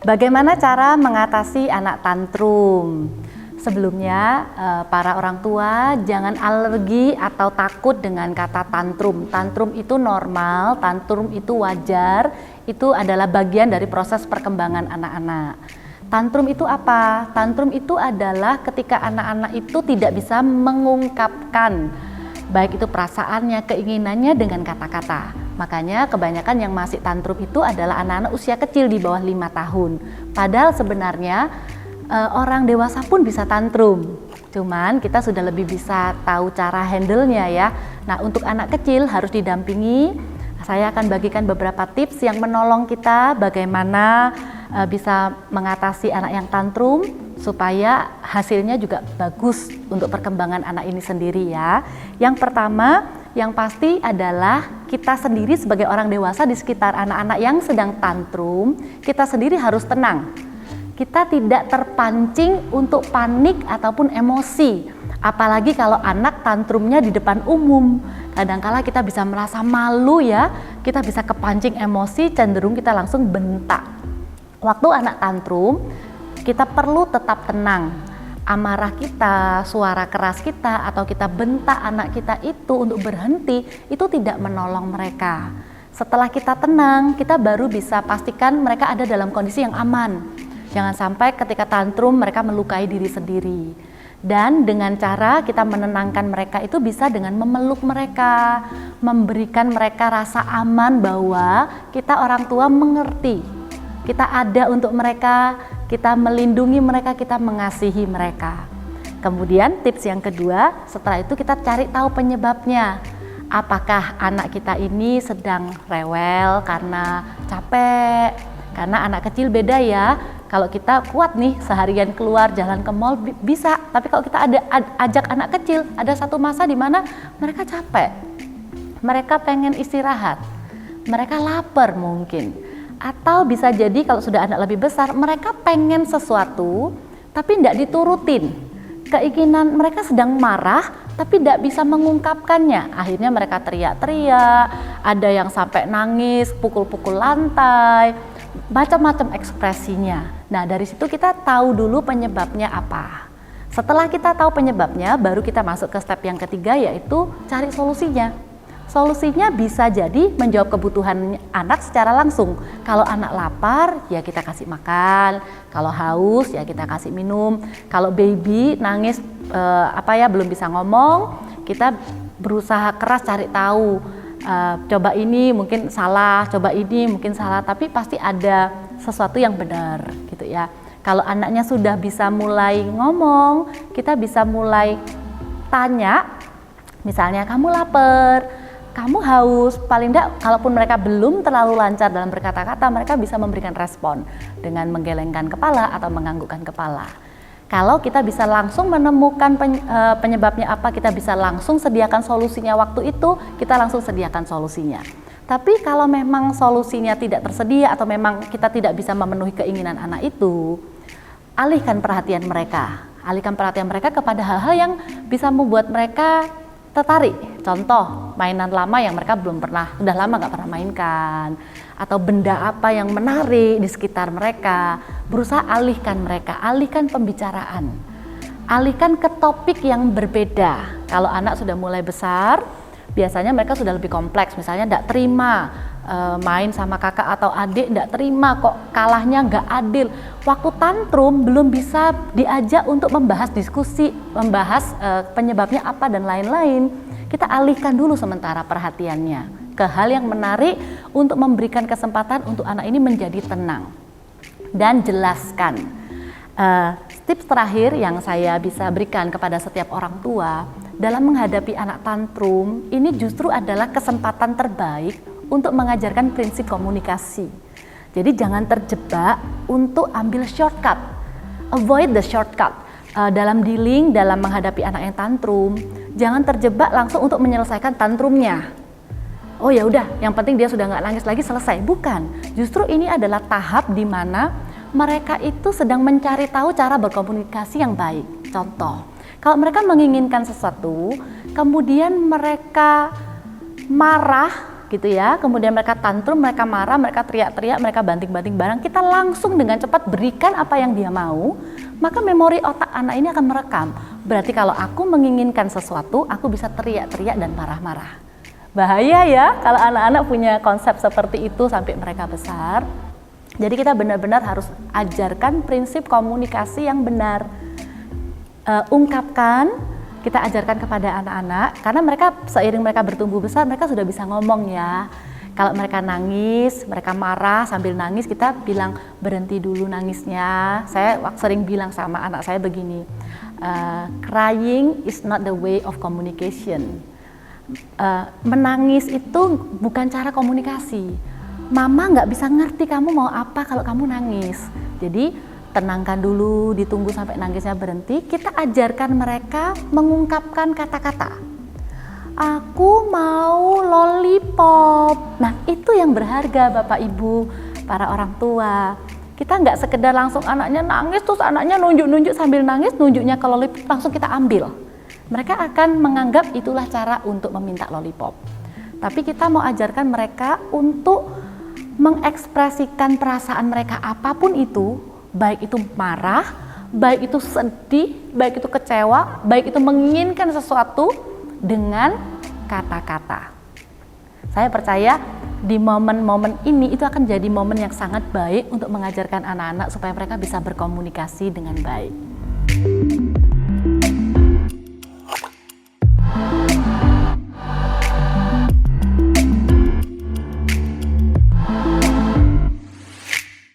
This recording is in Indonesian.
Bagaimana cara mengatasi anak tantrum? Sebelumnya, para orang tua jangan alergi atau takut dengan kata tantrum. Tantrum itu normal, tantrum itu wajar, itu adalah bagian dari proses perkembangan anak-anak. Tantrum itu apa? Tantrum itu adalah ketika anak-anak itu tidak bisa mengungkapkan baik itu perasaannya, keinginannya dengan kata-kata. Makanya kebanyakan yang masih tantrum itu adalah anak-anak usia kecil di bawah 5 tahun. Padahal sebenarnya orang dewasa pun bisa tantrum. Cuman kita sudah lebih bisa tahu cara handle-nya ya. Nah, untuk anak kecil harus didampingi. Saya akan bagikan beberapa tips yang menolong kita bagaimana bisa mengatasi anak yang tantrum supaya hasilnya juga bagus untuk perkembangan anak ini sendiri ya. Yang pertama, yang pasti adalah kita sendiri sebagai orang dewasa di sekitar anak-anak yang sedang tantrum, kita sendiri harus tenang. Kita tidak terpancing untuk panik ataupun emosi. Apalagi kalau anak tantrumnya di depan umum. Kadangkala kita bisa merasa malu ya, kita bisa kepancing emosi, cenderung kita langsung bentak. Waktu anak tantrum, kita perlu tetap tenang. Amarah kita, suara keras kita, atau kita bentak anak kita itu untuk berhenti, itu tidak menolong mereka. Setelah kita tenang, kita baru bisa pastikan mereka ada dalam kondisi yang aman. Jangan sampai ketika tantrum mereka melukai diri sendiri. Dan dengan cara kita menenangkan mereka itu bisa dengan memeluk mereka, memberikan mereka rasa aman bahwa kita orang tua mengerti. Kita ada untuk mereka, kita melindungi mereka, kita mengasihi mereka. Kemudian tips yang kedua, setelah itu kita cari tahu penyebabnya. Apakah anak kita ini sedang rewel karena capek? Karena anak kecil beda ya. Kalau kita kuat nih seharian keluar jalan ke mall bisa, tapi kalau kita ajak anak kecil, ada satu masa di mana mereka capek, mereka pengen istirahat, mereka lapar mungkin, atau bisa jadi kalau sudah anak lebih besar, mereka pengen sesuatu tapi tidak diturutin, keinginan mereka sedang marah tapi tidak bisa mengungkapkannya, akhirnya mereka teriak-teriak, ada yang sampai nangis, pukul-pukul lantai, macam-macam ekspresinya. Nah, dari situ kita tahu dulu penyebabnya apa. Setelah kita tahu penyebabnya, baru kita masuk ke step yang ketiga, yaitu cari solusinya. Solusinya bisa jadi menjawab kebutuhan anak secara langsung. Kalau anak lapar, ya kita kasih makan. Kalau haus, ya kita kasih minum. Kalau baby nangis belum bisa ngomong, kita berusaha keras cari tahu. Coba ini mungkin salah, coba ini mungkin salah, tapi pasti ada sesuatu yang benar gitu ya. Kalau anaknya sudah bisa mulai ngomong, kita bisa mulai tanya, misalnya kamu lapar, kamu haus, paling enggak kalaupun mereka belum terlalu lancar dalam berkata-kata, mereka bisa memberikan respon dengan menggelengkan kepala atau menganggukkan kepala. Kalau kita bisa langsung menemukan penyebabnya apa, kita bisa langsung sediakan solusinya waktu itu, kita langsung sediakan solusinya. Tapi kalau memang solusinya tidak tersedia atau memang kita tidak bisa memenuhi keinginan anak itu, alihkan perhatian mereka kepada hal-hal yang bisa membuat mereka tertarik. Contoh, mainan lama yang mereka sudah lama nggak pernah mainkan, atau benda apa yang menarik di sekitar mereka. Berusaha alihkan pembicaraan, alihkan ke topik yang berbeda. Kalau anak sudah mulai besar, biasanya mereka sudah lebih kompleks, misalnya tidak terima main sama kakak atau adik, tidak terima kok kalahnya nggak adil. Waktu tantrum belum bisa diajak untuk membahas diskusi, membahas penyebabnya apa dan lain-lain. Kita alihkan dulu sementara perhatiannya ke hal yang menarik untuk memberikan kesempatan untuk anak ini menjadi tenang. Dan jelaskan. Tips terakhir yang saya bisa berikan kepada setiap orang tua dalam menghadapi anak tantrum, ini justru adalah kesempatan terbaik untuk mengajarkan prinsip komunikasi. Jadi jangan terjebak untuk ambil shortcut, avoid the shortcut. Dalam dealing, dalam menghadapi anak yang tantrum, jangan terjebak langsung untuk menyelesaikan tantrumnya. Oh ya udah, yang penting dia sudah nggak nangis lagi, selesai. Bukan, justru ini adalah tahap di mana mereka itu sedang mencari tahu cara berkomunikasi yang baik. Contoh, kalau mereka menginginkan sesuatu, kemudian mereka marah gitu ya, kemudian mereka tantrum, mereka marah, mereka teriak-teriak, mereka banting-banting barang, kita langsung dengan cepat berikan apa yang dia mau, maka memori otak anak ini akan merekam. Berarti kalau aku menginginkan sesuatu, aku bisa teriak-teriak dan marah-marah. Bahaya ya kalau anak-anak punya konsep seperti itu sampai mereka besar. Jadi kita benar-benar harus ajarkan prinsip komunikasi yang benar. Ungkapkan, kita ajarkan kepada anak-anak, karena mereka seiring mereka bertumbuh besar, mereka sudah bisa ngomong ya. Kalau mereka nangis, mereka marah sambil nangis, kita bilang berhenti dulu nangisnya. Saya sering bilang sama anak saya begini, crying is not the way of communication. Menangis itu bukan cara komunikasi. Mama nggak bisa ngerti kamu mau apa kalau kamu nangis. Jadi tenangkan dulu, ditunggu sampai nangisnya berhenti, kita ajarkan mereka mengungkapkan kata-kata. Aku mau lollipop. Nah, itu yang berharga Bapak Ibu, para orang tua. Kita nggak sekedar langsung anaknya nangis, terus anaknya nunjuk-nunjuk sambil nangis, nunjuknya ke lollipop, langsung kita ambil. Mereka akan menganggap itulah cara untuk meminta lollipop. Tapi kita mau ajarkan mereka untuk mengekspresikan perasaan mereka apapun itu, baik itu marah, baik itu sedih, baik itu kecewa, baik itu menginginkan sesuatu dengan kata-kata. Saya percaya di momen-momen ini itu akan jadi momen yang sangat baik untuk mengajarkan anak-anak supaya mereka bisa berkomunikasi dengan baik.